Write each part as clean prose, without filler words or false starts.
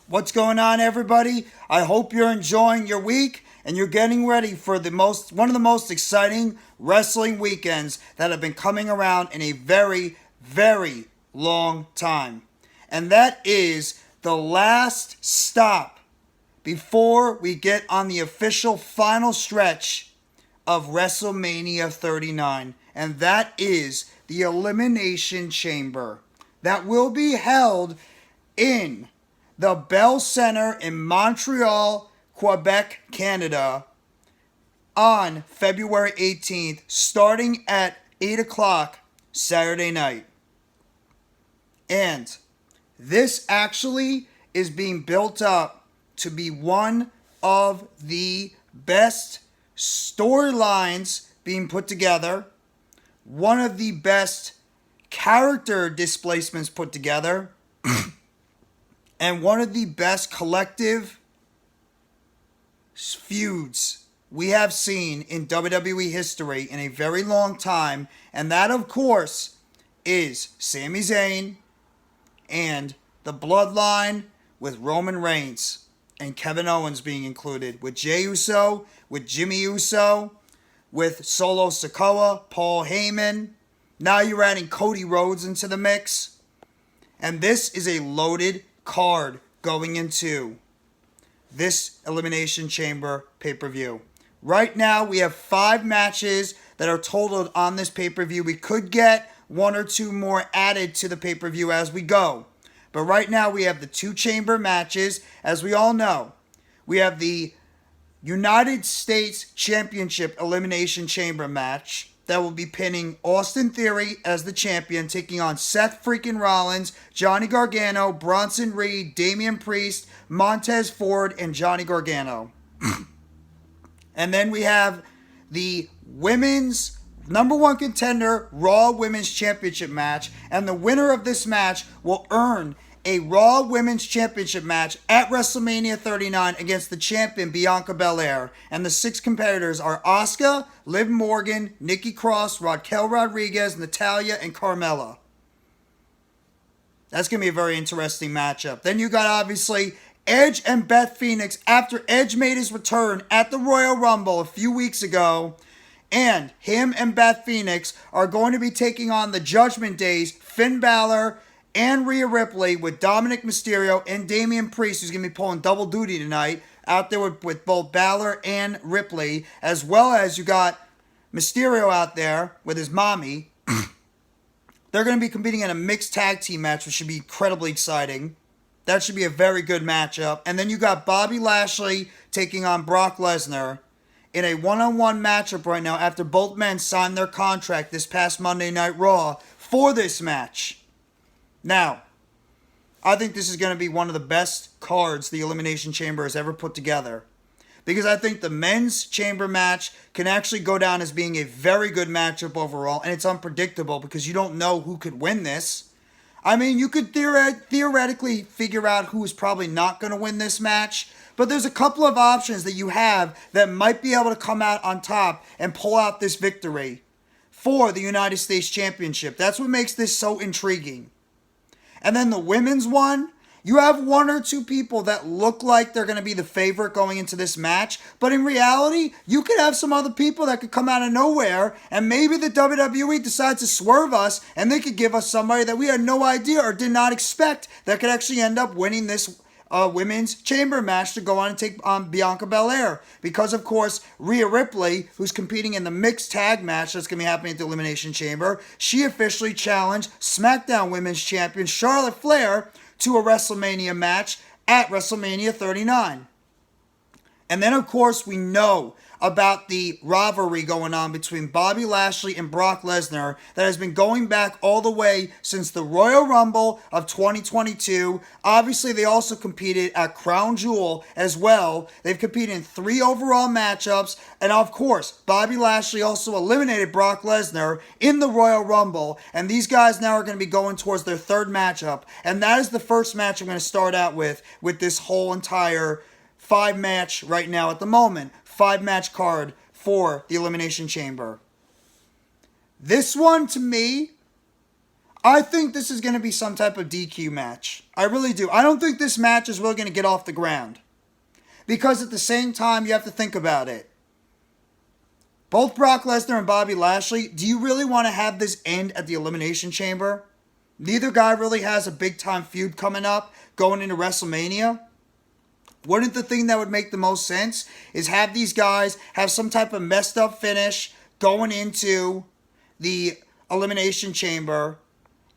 What's going on, everybody? I hope you're enjoying your week and you're getting ready for one of the most exciting wrestling weekends that have been coming around in a very, very long time. And that is the last stop before we get on the official final stretch of WrestleMania 39. And that is the Elimination Chamber that will be held in the BellCentre in Montreal, Quebec, Canada on February 18th, starting at 8 o'clock Saturday night. And this actually is being built up to be one of the best storylines being put together, one of the best character displacements put together, and one of the best collective feuds we have seen in WWE history in a very long time. And that, of course, is Sami Zayn and the Bloodline with Roman Reigns and Kevin Owens being included, with Jey Uso, with Jimmy Uso, with Solo Sikoa, Paul Heyman. Now you're adding Cody Rhodes into the mix. And this is a loaded card going into this Elimination Chamber pay-per-view. Right now, we have 5 matches that are totaled on this pay-per-view. We could get 1 or 2 more added to the pay-per-view as we go. But right now, we have the 2 chamber matches. As we all know, we have the United States Championship Elimination Chamber match that will be pinning Austin Theory as the champion, taking on Seth freaking Rollins, Johnny Gargano, Bronson Reed, Damian Priest, Montez Ford, and Johnny Gargano. And then we have the women's number 1 contender Raw Women's Championship match, and the winner of this match will earn a Raw Women's Championship match at WrestleMania 39 against the champion Bianca BelAir. And the 6 competitors are Asuka, Liv Morgan, Nikki Cross, Raquel Rodriguez, Natalya, and Carmella. That's going to be a very interesting matchup. Then you got, obviously, Edge and Beth Phoenix after Edge made his return at the Royal Rumble a few weeks ago. And him and Beth Phoenix are going to be taking on the Judgment Day's Finn Balor and Rhea Ripley, with Dominic Mysterio and Damian Priest, who's going to be pulling double duty tonight, out there with both Balor and Ripley, as well as you got Mysterio out there with his mommy. They're going to be competing in a mixed tag team match, which should be incredibly exciting. That should be a very good matchup. And then you got Bobby Lashley taking on Brock Lesnar in a one-on-one matchup right now after both men signed their contract this past Monday Night Raw for this match. Now, I think this is going to be one of the best cards the Elimination Chamber has ever put together, because I think the men's chamber match can actually go down as being a very good matchup overall, and it's unpredictable because you don't know who could win this. I mean, you could theoretically figure out who is probably not going to win this match, but there's a couple of options that you have that might be able to come out on top and pull out this victory for the United States Championship. That's what makes this so intriguing. And then the women's one, you have 1 or 2 people that look like they're going to be the favorite going into this match. But in reality, you could have some other people that could come out of nowhere. And maybe the WWE decides to swerve us, and they could give us somebody that we had no idea or did not expect that could actually end up winning this women's chamber match to go on and take on Bianca BelAir. Because, of course, Rhea Ripley, who's competing in the mixed tag match that's going to be happening at the Elimination Chamber, she officially challenged SmackDown Women's Champion Charlotte Flair to a WrestleMania match at WrestleMania 39. And then, of course, we know about the rivalry going on between Bobby Lashley and Brock Lesnar that has been going back all the way since the Royal Rumble of 2022. Obviously, they also competed at Crown Jewel as well. They've competed in 3 overall matchups. And of course, Bobby Lashley also eliminated Brock Lesnar in the Royal Rumble. And these guys now are going to be going towards their 3rd matchup. And that is the first match I'm going to start out with this whole entire 5-match right now at the moment. 5-match card for the Elimination Chamber. This one, to me, I think this is going to be some type of DQ match. I really do. I don't think this match is really going to get off the ground. Because at the same time, you have to think about it. Both Brock Lesnar and Bobby Lashley, do you really want to have this end at the Elimination Chamber? Neither guy really has a big time feud coming up going into WrestleMania. Wouldn't the thing that would make the most sense is have these guys have some type of messed up finish going into the Elimination Chamber?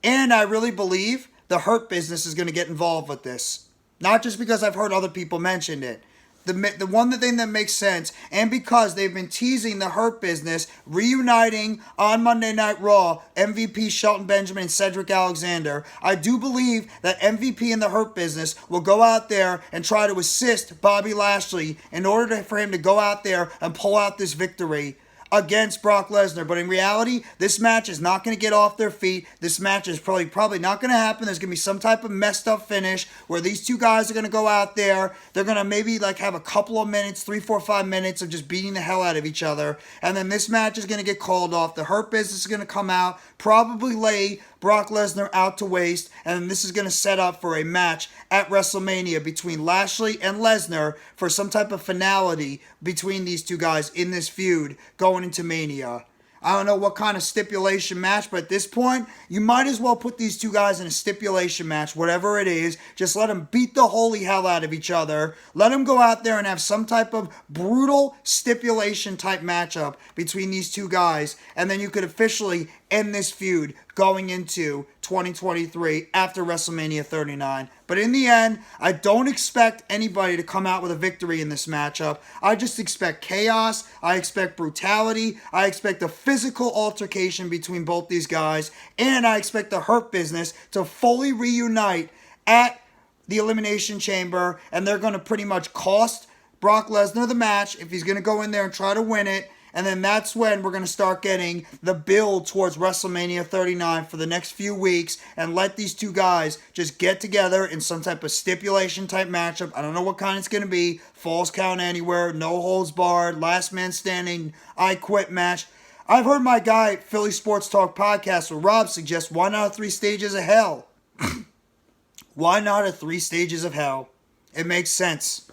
And I really believe the Hurt Business is going to get involved with this. Not just because I've heard other people mention it. The one thing that makes sense, and because they've been teasing the Hurt Business reuniting on Monday Night Raw, MVP Shelton Benjamin and Cedric Alexander, I do believe that MVP and the Hurt Business will go out there and try to assist Bobby Lashley in order for him to go out there and pull out this victory against Brock Lesnar. But in reality, this match is not going to get off their feet. This match is probably not going to happen. There's going to be some type of messed up finish where these two guys are going to go out there. They're going to maybe like have a couple of minutes, 3, 4, 5 minutes of just beating the hell out of each other. And then this match is going to get called off. The Hurt Business is going to come out, probably lay Brock Lesnar out to waste, and this is going to set up for a match at WrestleMania between Lashley and Lesnar for some type of finality between these two guys in this feud going into Mania. I don't know what kind of stipulation match, but at this point, you might as well put these two guys in a stipulation match, whatever it is. Just let them beat the holy hell out of each other. Let them go out there and have some type of brutal stipulation type matchup between these two guys, and then you could officially end this feud going into 2023 after WrestleMania 39. But in the end, I don't expect anybody to come out with a victory in this matchup. I just expect chaos. I expect brutality. I expect a physical altercation between both these guys. And I expect the Hurt Business to fully reunite at the Elimination Chamber. And they're going to pretty much cost Brock Lesnar the match if he's going to go in there and try to win it. And then that's when we're going to start getting the build towards WrestleMania 39 for the next few weeks and let these two guys just get together in some type of stipulation type matchup. I don't know what kind it's going to be. Falls count anywhere, no holds barred, last man standing, I quit match. I've heard my guy, Philly Sports Talk Podcast with Rob, suggest why not 3 stages of hell? Why not a 3 stages of hell? It makes sense.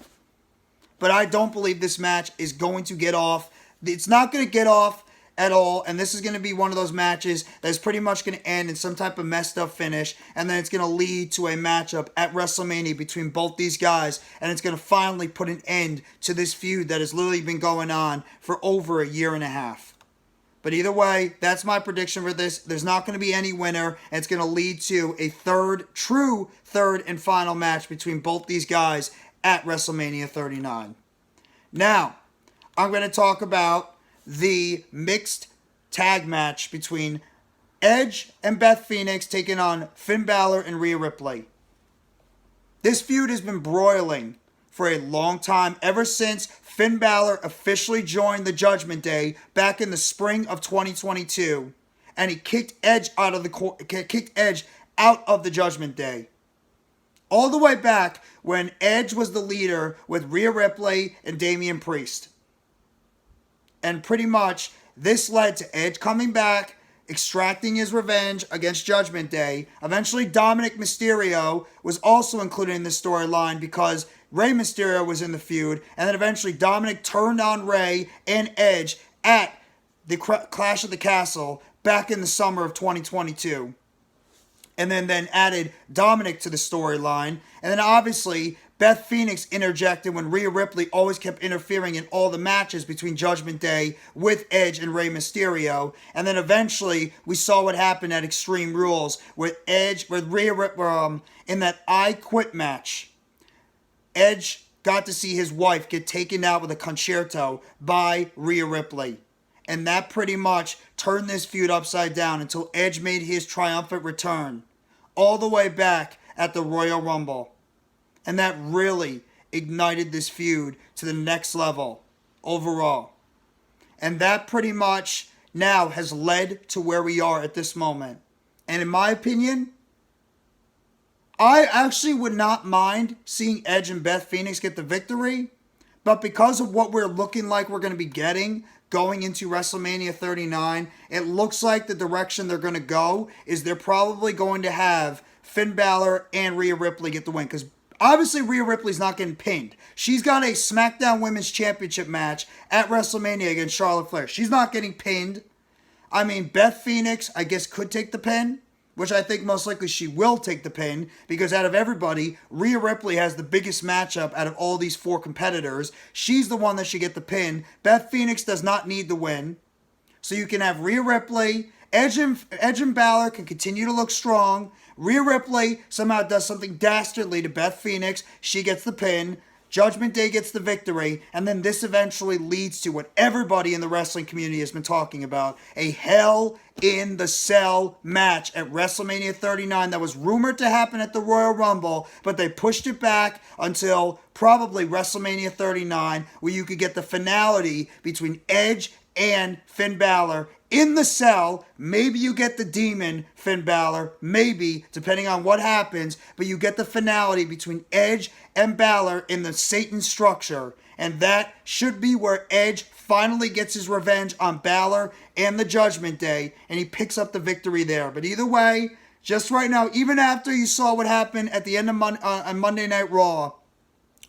But I don't believe this match is going to get off. It's not going to get off at all, and this is going to be one of those matches that's pretty much going to end in some type of messed up finish, and then it's going to lead to a matchup at WrestleMania between both these guys, and it's going to finally put an end to this feud that has literally been going on for over a year and a half. But either way, that's my prediction for this. There's not going to be any winner, and it's going to lead to a true third and final match between both these guys at WrestleMania 39. Now, I'm going to talk about the mixed tag match between Edge and Beth Phoenix taking on Finn Balor and Rhea Ripley. This feud has been broiling for a long time, ever since Finn Balor officially joined the Judgment Day back in the spring of 2022, and he kicked Edge out of the Judgment Day. All the way back when Edge was the leader with Rhea Ripley and Damian Priest. And pretty much, this led to Edge coming back, extracting his revenge against Judgment Day. Eventually, Dominic Mysterio was also included in the storyline because Rey Mysterio was in the feud. And then eventually, Dominic turned on Rey and Edge at the Clash of the Castle back in the summer of 2022. And then added Dominic to the storyline. And then obviously, Beth Phoenix interjected when Rhea Ripley always kept interfering in all the matches between Judgment Day with Edge and Rey Mysterio. And then eventually, we saw what happened at Extreme Rules with Rhea Ripley in that I Quit match. Edge got to see his wife get taken out with a concerto by Rhea Ripley. And that pretty much turned this feud upside down until Edge made his triumphant return all the way back at the Royal Rumble. And that really ignited this feud to the next level overall. And that pretty much now has led to where we are at this moment. And in my opinion, I actually would not mind seeing Edge and Beth Phoenix get the victory. But because of what we're looking like we're going to be getting going into WrestleMania 39, it looks like the direction they're going to go is they're probably going to have Finn Balor and Rhea Ripley get the win. Because obviously Rhea Ripley's not getting pinned. She's got a SmackDown Women's Championship match at WrestleMania against Charlotte Flair. She's not getting pinned. I mean, Beth Phoenix, I guess, could take the pin, which I think most likely she will take the pin, because out of everybody, Rhea Ripley has the biggest matchup out of all these 4 competitors. She's the one that should get the pin. Beth Phoenix does not need the win. So you can have Rhea Ripley, Edge and Balor can continue to look strong. Rhea Ripley somehow does something dastardly to Beth Phoenix. She gets the pin. Judgment Day gets the victory, and then this eventually leads to what everybody in the wrestling community has been talking about, a Hell in the Cell match at WrestleMania 39 that was rumored to happen at the Royal Rumble, but they pushed it back until probably WrestleMania 39, where you could get the finality between Edge and Finn Balor in the cell. Maybe you get the demon Finn Balor, maybe, depending on what happens, but you get the finality between Edge and Balor in the Satan structure, and that should be where Edge finally gets his revenge on Balor and the Judgment Day, and he picks up the victory there. But either way, just right now, even after you saw what happened at the end of on Monday Night Raw,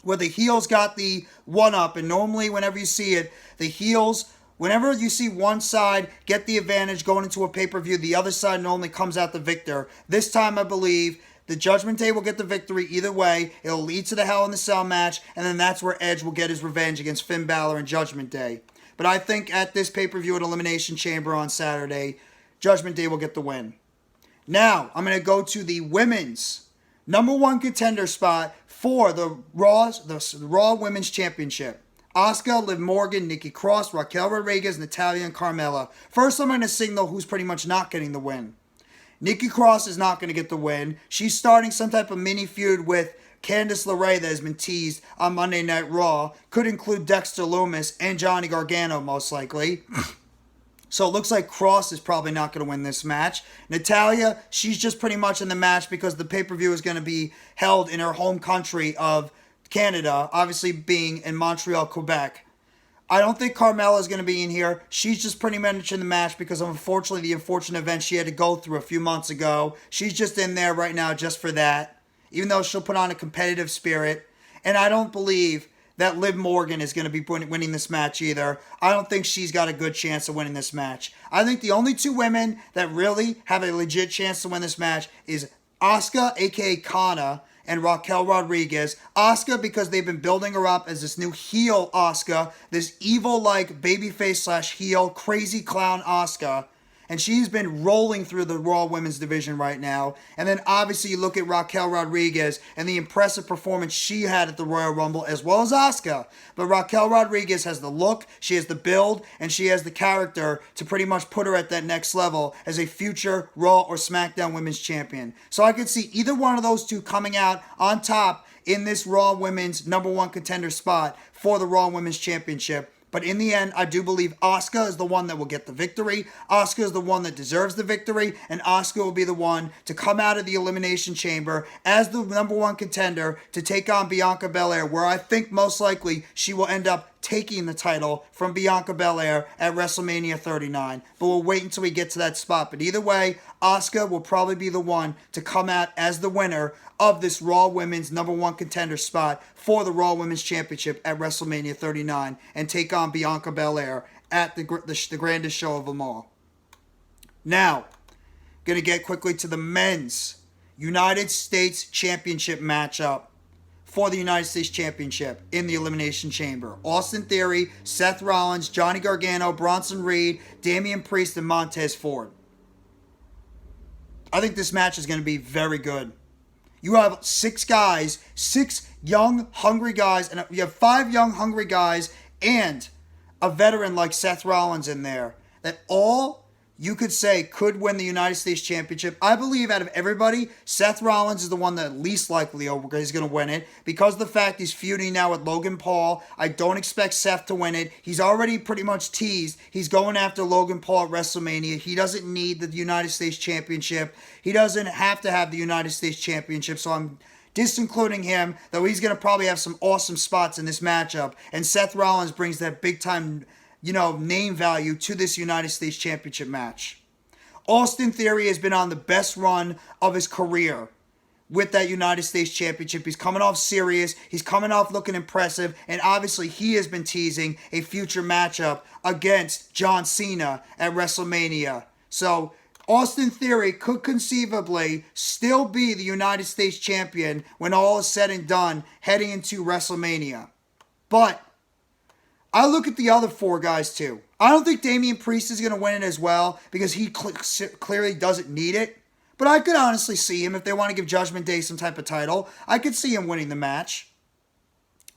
where the heels got the one-up, and normally whenever you see it, the heels, whenever you see one side get the advantage going into a pay-per-view, the other side normally comes out the victor. This time, I believe, the Judgment Day will get the victory either way. It'll lead to the Hell in the Cell match, and then that's where Edge will get his revenge against Finn Balor and Judgment Day. But I think at this pay-per-view at Elimination Chamber on Saturday, Judgment Day will get the win. Now, I'm going to go to the women's #1 contender spot for the Raw Women's Championship. Asuka, Liv Morgan, Nikki Cross, Raquel Rodriguez, Natalya, and Carmella. First, I'm going to signal who's pretty much not getting the win. Nikki Cross is not going to get the win. She's starting some type of mini feud with Candice LeRae that has been teased on Monday Night Raw. Could include Dexter Lumis and Johnny Gargano, most likely. So it looks like Cross is probably not going to win this match. Natalya, she's just pretty much in the match because the pay-per-view is going to be held in her home country of Canada, obviously being in Montreal, Quebec. I don't think Carmella is going to be in here. She's just pretty much in the match because of, unfortunately, the unfortunate event she had to go through a few months ago. She's just in there right now just for that, even though she'll put on a competitive spirit. And I don't believe that Liv Morgan is going to be winning this match either. I don't think she's got a good chance of winning this match. I think the only 2 women that really have a legit chance to win this match is Asuka, aka Kana, and Raquel Rodriguez. Asuka, because they've been building her up as this new heel Asuka, this evil-like babyface/heel, crazy clown Asuka. And she's been rolling through the Raw Women's division right now. And then obviously you look at Raquel Rodriguez and the impressive performance she had at the Royal Rumble, as well as Asuka. But Raquel Rodriguez has the look, she has the build, and she has the character to pretty much put her at that next level as a future Raw or SmackDown Women's Champion. So I could see either one of those 2 coming out on top in this Raw Women's #1 contender spot for the Raw Women's Championship. But in the end, I do believe Asuka is the one that will get the victory. Asuka is the one that deserves the victory. And Asuka will be the one to come out of the Elimination Chamber as the #1 contender to take on Bianca BelAir, where I think most likely she will end up taking the title from Bianca BelAir at WrestleMania 39. But we'll wait until we get to that spot. But either way, Asuka will probably be the one to come out as the winner of this Raw Women's #1 contender spot for the Raw Women's Championship at WrestleMania 39 and take on Bianca BelAir at the grandest show of them all. Now, going to get quickly to the men's United States Championship matchup for the United States Championship in the Elimination Chamber. Austin Theory, Seth Rollins, Johnny Gargano, Bronson Reed, Damian Priest, and Montez Ford. I think this match is going to be very good. You have 6 guys, 6 young, hungry guys, and you have 5 young, hungry guys and a veteran like Seth Rollins in there that all you could say could win the United States Championship. I believe out of everybody, Seth Rollins is the one that least likely is going to win it because of the fact he's feuding now with Logan Paul. I don't expect Seth to win it. He's already pretty much teased he's going after Logan Paul at WrestleMania. He doesn't need the United States Championship. He doesn't have to have the United States Championship, so I'm disincluding him, though he's going to probably have some awesome spots in this matchup. And Seth Rollins brings that big-time, name value to this United States Championship match. Austin Theory has been on the best run of his career with that United States Championship. He's coming off serious. He's coming off looking impressive. And obviously, he has been teasing a future matchup against John Cena at WrestleMania. So, Austin Theory could conceivably still be the United States Champion when all is said and done heading into WrestleMania. But I look at the other four guys too. I don't think Damian Priest is going to win it as well because he clearly doesn't need it. But I could honestly see him if they want to give Judgment Day some type of title. I could see him winning the match.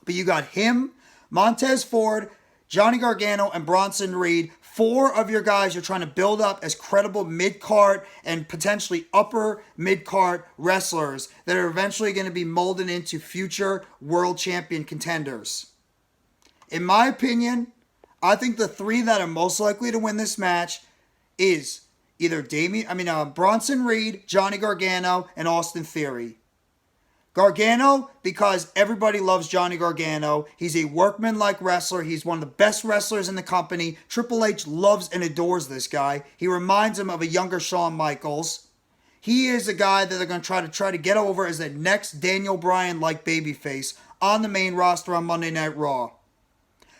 But you got him, Montez Ford, Johnny Gargano, and Bronson Reed. Four of your guys you're trying to build up as credible mid-card and potentially upper mid-card wrestlers that are eventually going to be molded into future world champion contenders. In my opinion, I think the three that are most likely to win this match is either Bronson Reed, Johnny Gargano, and Austin Theory. Gargano, because everybody loves Johnny Gargano. He's a workman-like wrestler. He's one of the best wrestlers in the company. Triple H loves and adores this guy. He reminds him of a younger Shawn Michaels. He is a guy that they're going to try to get over as the next Daniel Bryan-like babyface on the main roster on Monday Night Raw.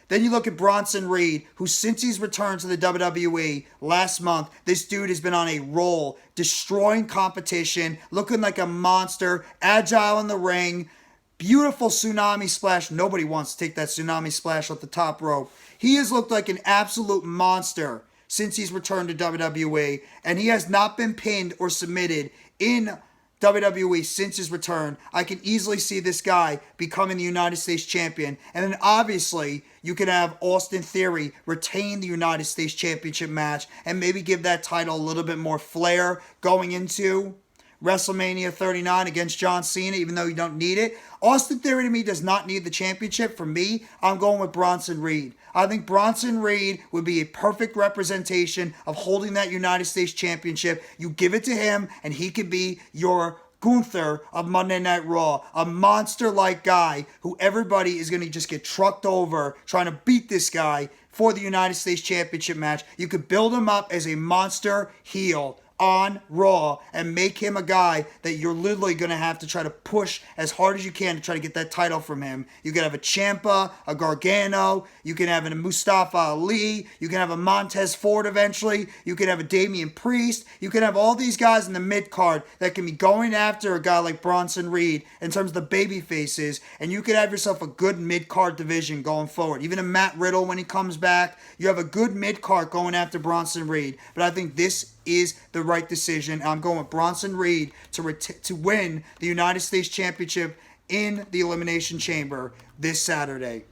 Then you look at Bronson Reed, who since he's returned to the WWE last month, this dude has been on a roll, destroying competition, looking like a monster, agile in the ring, beautiful tsunami splash. Nobody wants to take that tsunami splash off the top rope. He has looked like an absolute monster since he's returned to WWE, and he has not been pinned or submitted in WWE since his return. I can easily see this guy becoming the United States Champion. And then obviously, you can have Austin Theory retain the United States Championship match and maybe give that title a little bit more flair going into WrestleMania 39 against John Cena, even though you don't need it. Austin Theory to me does not need the championship. For me, I'm going with Bronson Reed. I think Bronson Reed would be a perfect representation of holding that United States Championship. You give it to him, and he could be your Gunther of Monday Night Raw, a monster-like guy who everybody is going to just get trucked over trying to beat this guy for the United States Championship match. You could build him up as a monster heel on Raw and make him a guy that you're literally going to have to try to push as hard as you can to try to get that title from him. You can have a Ciampa, a Gargano, you can have a Mustafa Ali, you can have a Montez Ford eventually, you can have a Damian Priest, you can have all these guys in the mid-card that can be going after a guy like Bronson Reed in terms of the baby faces, and you could have yourself a good mid-card division going forward. Even a Matt Riddle when he comes back, you have a good mid-card going after Bronson Reed. But I think this is the right decision. I'm going with Bronson Reed to win the United States Championship in the Elimination Chamber this Saturday.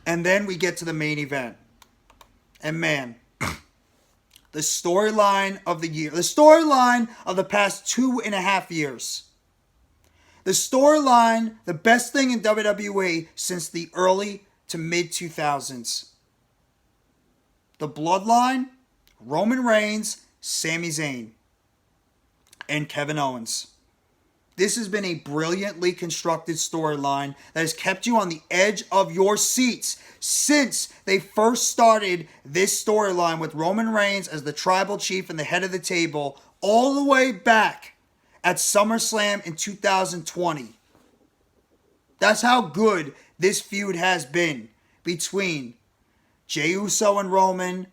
And then we get to the main event. And man, the storyline of the year, the storyline of the past 2.5 years. The storyline, the best thing in WWE since the early to mid 2000s. The Bloodline, Roman Reigns, Sami Zayn, and Kevin Owens. This has been a brilliantly constructed storyline that has kept you on the edge of your seats since they first started this storyline with Roman Reigns as the tribal chief and the head of the table all the way back at SummerSlam in 2020. That's how good this feud has been between Jey Uso and Roman.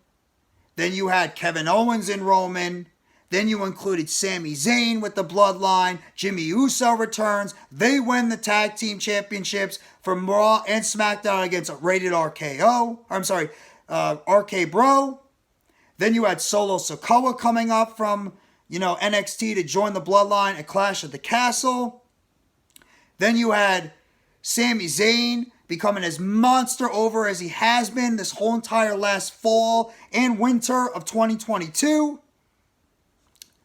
Then you had Kevin Owens and Roman. Then you included Sami Zayn with the Bloodline. Jimmy Uso returns. They win the tag team championships for Raw and SmackDown against Rated RKO. RK Bro. Then you had Solo Sikoa coming up from, NXT to join the Bloodline at Clash at the Castle. Then you had Sami Zayn becoming as monster over as he has been this whole entire last fall and winter of 2022.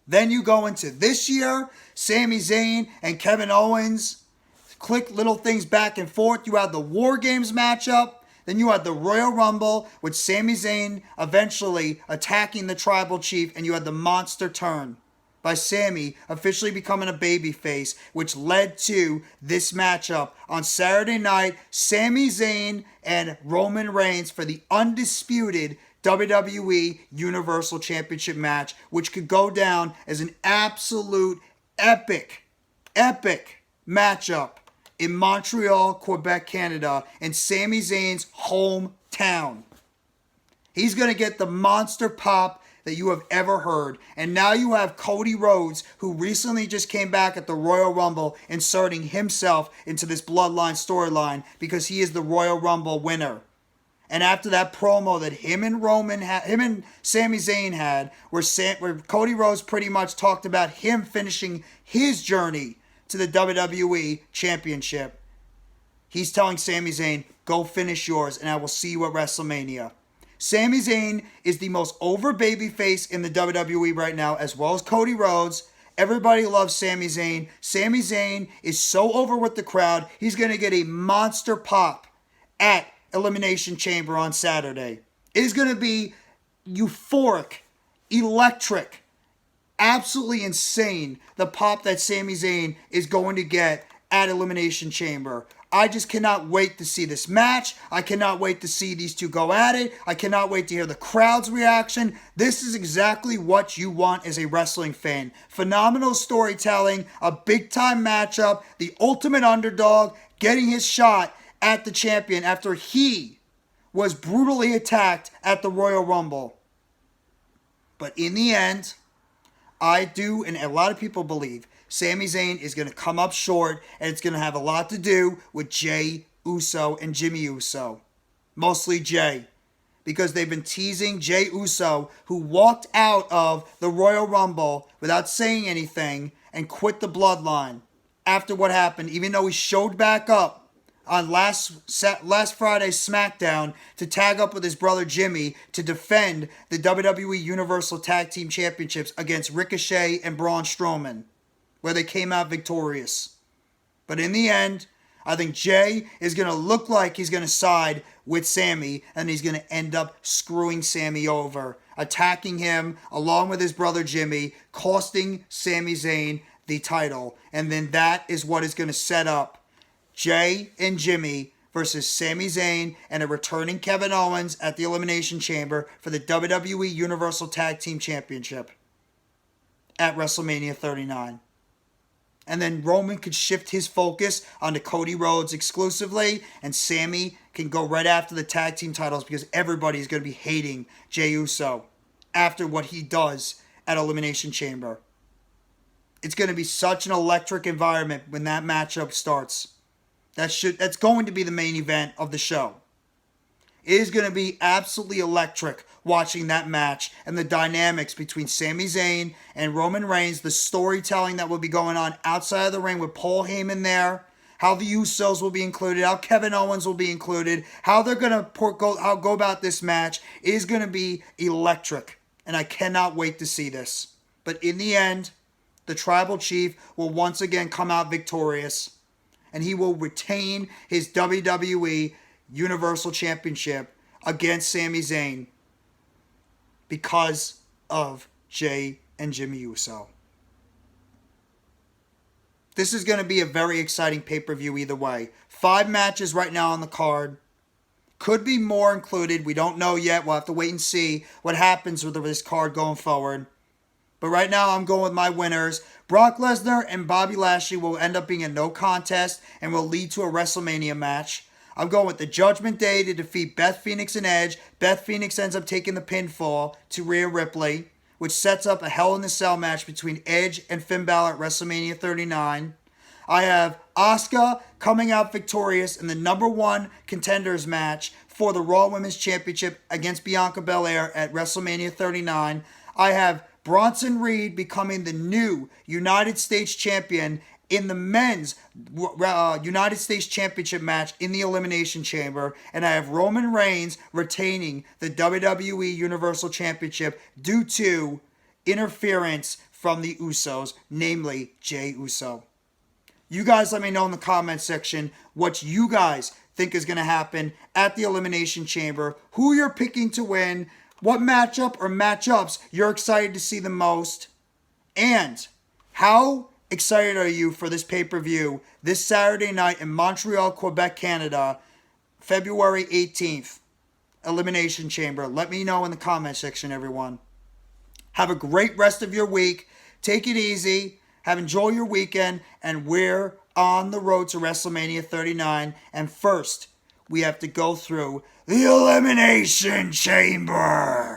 Then you go into this year, Sami Zayn and Kevin Owens click little things back and forth. You had the War Games matchup. Then you had the Royal Rumble with Sami Zayn eventually attacking the Tribal Chief, and you had the monster turn by Sami officially becoming a babyface, which led to this matchup on Saturday night, Sami Zayn and Roman Reigns for the undisputed WWE Universal Championship match, which could go down as an absolute epic matchup in Montreal, Quebec, Canada, in Sami Zayn's hometown. He's going to get the monster pop that you have ever heard. And now you have Cody Rhodes, who recently just came back at the Royal Rumble, inserting himself into this Bloodline storyline because he is the Royal Rumble winner. And after that promo that him and Sami Zayn had, where Cody Rhodes pretty much talked about him finishing his journey to the WWE Championship, he's telling Sami Zayn, go finish yours and I will see you at WrestleMania. Sami Zayn is the most over babyface in the WWE right now, as well as Cody Rhodes. Everybody loves Sami Zayn. Sami Zayn is so over with the crowd, he's going to get a monster pop at Elimination Chamber on Saturday. It is going to be euphoric, electric, absolutely insane, the pop that Sami Zayn is going to get at Elimination Chamber. I just cannot wait to see this match. I cannot wait to see these two go at it. I cannot wait to hear the crowd's reaction. This is exactly what you want as a wrestling fan. Phenomenal storytelling, a big-time matchup, the ultimate underdog getting his shot at the champion after he was brutally attacked at the Royal Rumble. But in the end, I do, and a lot of people believe, Sami Zayn is going to come up short, and it's going to have a lot to do with Jey Uso and Jimmy Uso. Mostly Jey, because they've been teasing Jey Uso, who walked out of the Royal Rumble without saying anything and quit the Bloodline after what happened, even though he showed back up on last Friday's SmackDown to tag up with his brother Jimmy to defend the WWE Universal Tag Team Championships against Ricochet and Braun Strowman, where they came out victorious. But in the end, I think Jey is going to look like he's going to side with Sami, and he's going to end up screwing Sami over, attacking him along with his brother Jimmy, costing Sami Zayn the title. And then that is what is going to set up Jey and Jimmy versus Sami Zayn and a returning Kevin Owens at the Elimination Chamber for the WWE Universal Tag Team Championship at WrestleMania 39. And then Roman could shift his focus onto Cody Rhodes exclusively, and Sami can go right after the tag team titles because everybody's going to be hating Jey Uso after what he does at Elimination Chamber. It's going to be such an electric environment when that matchup starts. That's going to be the main event of the show. It is going to be absolutely electric watching that match and the dynamics between Sami Zayn and Roman Reigns, the storytelling that will be going on outside of the ring with Paul Heyman there, how the Usos will be included, how Kevin Owens will be included, how they're going to go about this match. It is going to be electric, and I cannot wait to see this. But in the end, the Tribal Chief will once again come out victorious, and he will retain his WWE Universal Championship against Sami Zayn because of Jey and Jimmy Uso. This is going to be a very exciting pay-per-view either way. 5 matches right now on the card. Could be more included. We don't know yet. We'll have to wait and see what happens with this card going forward. But right now I'm going with my winners. Brock Lesnar and Bobby Lashley will end up being a no contest and will lead to a WrestleMania match. I'm going with the Judgment Day to defeat Beth Phoenix and Edge. Beth Phoenix ends up taking the pinfall to Rhea Ripley, which sets up a Hell in a Cell match between Edge and Finn Balor at WrestleMania 39. I have Asuka coming out victorious in the number 1 contenders match for the Raw Women's Championship against Bianca BelAir at WrestleMania 39. I have Bronson Reed becoming the new United States champion in the men's United States Championship match in the Elimination Chamber. And I have Roman Reigns retaining the WWE Universal Championship due to interference from the Usos, namely Jey Uso. You guys let me know in the comment section what you guys think is going to happen at the Elimination Chamber, who you're picking to win, what matchup or matchups you're excited to see the most. And how excited are you for this pay-per-view this Saturday night in Montreal, Quebec, Canada, February 18th? Elimination Chamber. Let me know in the comment section, everyone. Have a great rest of your week. Take it easy. Enjoy your weekend. And we're on the road to WrestleMania 39. And first, we have to go through the Elimination Chamber.